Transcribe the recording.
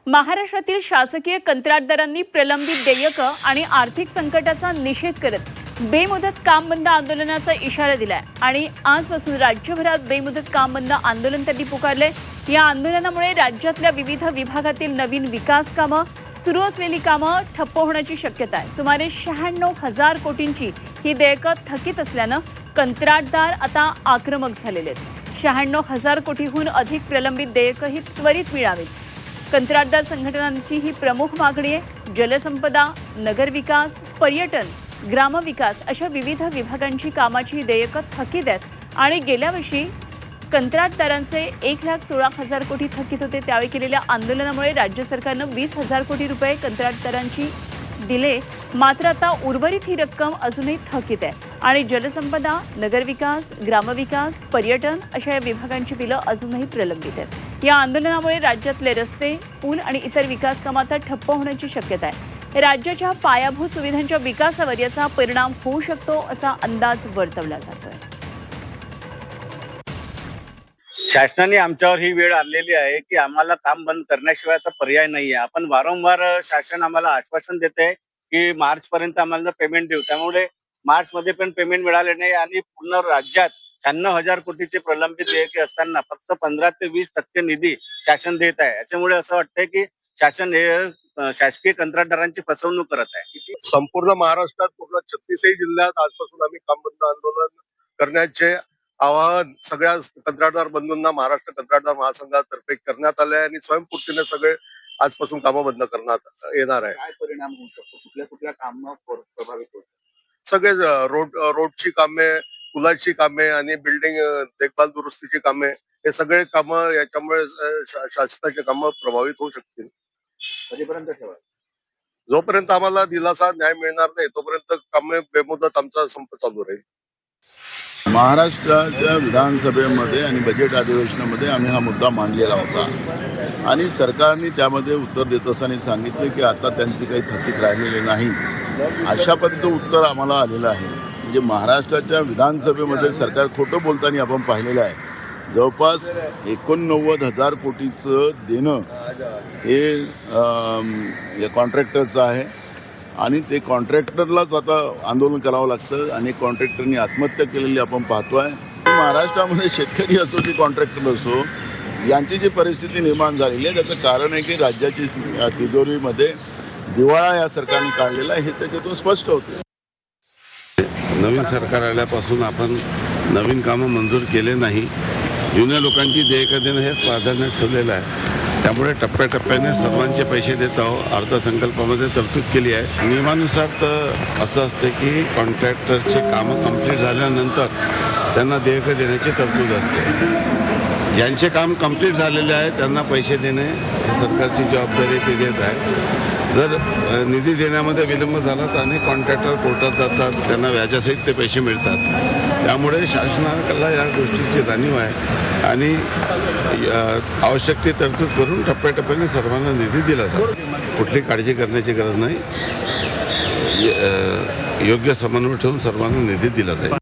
महाराष्ट्रातील शासकीय कंत्राटदारांनी प्रलंबित देयकं आणि आर्थिक संकटाचा निषेध करत बेमुदत काम बंद आंदोलनाचा इशारा दिलाय आणि आजपासून राज्यभरात बेमुदत काम बंद आंदोलन त्यांनी पुकारले। या आंदोलनामुळे राज्यातल्या विविध विभागातील नवीन विकास कामं, सुरू असलेली कामं ठप्प होण्याची शक्यता आहे। सुमारे 96,000 कोटींची ही देयकं थकीत असल्यानं कंत्राटदार आता आक्रमक झालेले आहेत। 96,000 कोटीहून अधिक प्रलंबित देयकं ही त्वरित मिळावीत। कंत्राटदार संघटनांची ही प्रमुख मागणी आहे। जलसंपदा, नगरविकास, पर्यटन, ग्रामविकास अशा विविध विभागांची कामाची देयकं थकीत आहेत आणि गेल्या वर्षी कंत्राटदारांचे 1,16,000 कोटी थकीत होते। त्यावेळी केलेल्या आंदोलनामुळे राज्य सरकारनं 20,000 कोटी रुपये कंत्राटदारांची दिले, मात्र आता उर्वरित ही रक्कम अजूनही थकीत आहे आणि जलसंपदा, नगरविकास, ग्रामविकास, पर्यटन अशा या विभागांची बिलं अजूनही प्रलंबित आहेत। या आंदोलनामुळे राज्यातले रस्ते, पूल आणि इतर विकास कामं आता ठप्प होण्याची शक्यता आहे। राज्याच्या पायाभूत सुविधांच्या विकासावर याचा परिणाम होऊ शकतो असा अंदाज वर्तवला जातोय। शासनाने आमच्यावर ही वेळ आणलेली आहे की आम्हाला काम बंद करण्याशिवाय आता पर्याय नाहीये। आपण वारंवार शासन आम्हाला आश्वासन देते की मार्च पर्यंत आम्हाला पेमेंट देऊ, त्यामुळे मार्च मध्ये पण पेमेंट मिळाले नाही आणि पूर्ण राज्यात 96,000 कोटीचे प्रलंबित देयके असताना फक्त 15 ते 20% निधी शासन देत आहे। याच्यामुळे असं वाटतंय की शासन हे शासकीय कंत्राटदारांची फसवणूक करत आहे। संपूर्ण महाराष्ट्रात पूर्ण 36 जिल्ह्यात आजपासून आम्ही काम बंद आंदोलन करण्याचे आवाहन सगळ्या कंत्राटदार बंधूंना महाराष्ट्र कंत्राटदार महासंघातर्फे करण्यात आले आणि स्वयंपूर्तीने सगळे आजपासून कामं बंद करण्यात येणार आहे। काय परिणाम होऊ शकतो? कुठल्या कामं प्रभावित होतात? सगळे रोडची कामे, पुलाची कामे आणि बिल्डिंग देखभाल दुरुस्तीची कामे, हे सगळे कामं याच्यामुळे शासनाची कामं प्रभावित होऊ शकतील। कधीपर्यंत ठेवा? जोपर्यंत आम्हाला दिलासा न्याय मिळणार नाही तोपर्यंत कामे बेमुदत आमचा संप चालू राहील। महाराष्ट्राच्या विधानसभेमध्ये आणि बजेट अधिवेशनामध्ये आम्ही हा मुद्दा मांडलेला होता आणि सरकारने त्यामध्ये उत्तर देत असताना सांगितले की आता त्यांची काही थकीत राहिलेली नाही, अशा पद्धतीचं उत्तर आम्हाला आलेलं आहे। म्हणजे महाराष्ट्राच्या विधानसभेमध्ये सरकार खोटं बोलताना आपण पाहिलेलं आहे। जवळपास 89,000 कोटीचं देणं हे कॉन्ट्रॅक्टरचं आहे आणि ते कॉन्ट्रॅक्टरलाच आता आंदोलन करावं लागतं आणि कॉन्ट्रॅक्टरनी आत्महत्या केलेली आपण पाहतोय। महाराष्ट्रामध्ये शेतकरी असो की कॉन्ट्रॅक्टर असो, यांची जी परिस्थिती निर्माण झालेली आहे त्याचं कारण आहे की राज्याची तिजोरीमध्ये दिवाळा या सरकारने काढलेला आहे, हे त्याच्यातून स्पष्ट होतं। नवीन सरकार आल्यापासून आपण नवीन कामं मंजूर केले नाही, जुन्या लोकांची देयकं देणं हे प्राधान्य ठेवलेलं आहे। त्यामुळे टप्प्याटप्प्याने सर्वांचे पैसे देत आहोत। अर्थसंकल्पामध्ये तरतूद केली आहे। नियमानुसार तर असं असते की कॉन्ट्रॅक्टरचे कामं कंप्लीट झाल्यानंतर त्यांना देयकं देण्याची तरतूद असते। ज्यांचे काम कंप्लीट झालेले आहे त्यांना पैसे देणे ही सरकारची जबाबदारी ते देत आहे। जर निधी देण्यामध्ये विलंब झाला तर अनेक कॉन्ट्रॅक्टर कोर्टात जातात, त्यांना व्याजासहित ते पैसे मिळतात। त्यामुळे शासनाला या गोष्टीची जाणीव आहे आणि आवश्यक ती तरतूद करून टप्प्याटप्प्याने सर्वांना निधी दिला जातो। कुठली काळजी करण्याची गरज नाही, योग्य समन्वय ठेवून सर्वांना निधी दिला जाईल।